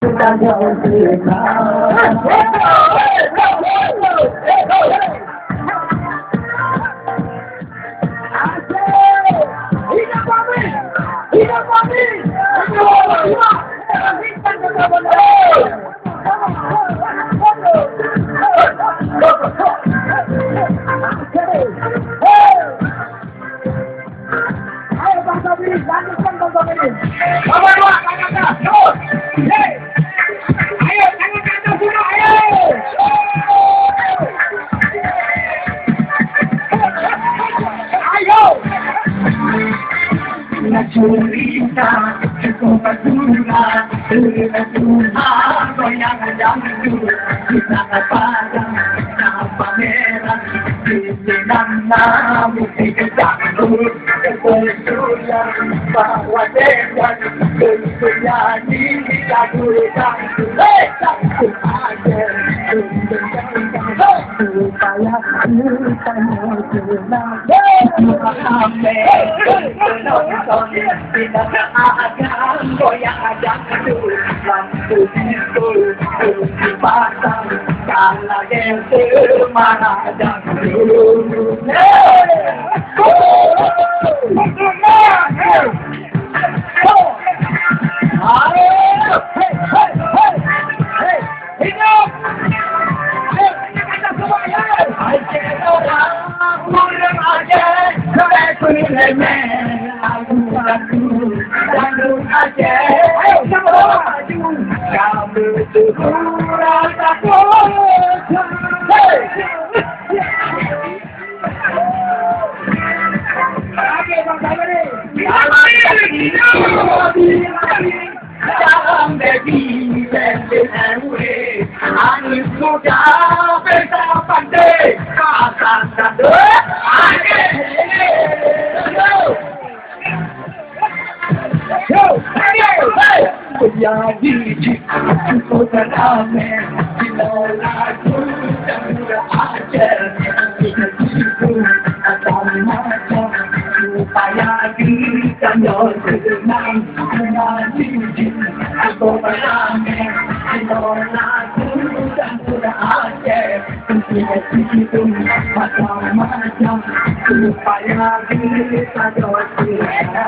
sudah jauh cerita cukup berdua berdua goyang-goyang kita padang apa merah pimpinan musik dangdut kebetulan bahwa dewan bernyanyi lagu dangdut dangdut aja supaya kita mau senang penonton tidak ada goyang ada lampu itu dipasang karena yang semangat dan jadi itu ramai di lagu dan ajar kita itu akan macam supaya kita senang menyanyi itu ramai di lagu dan ajar kita itu macam supaya kita senang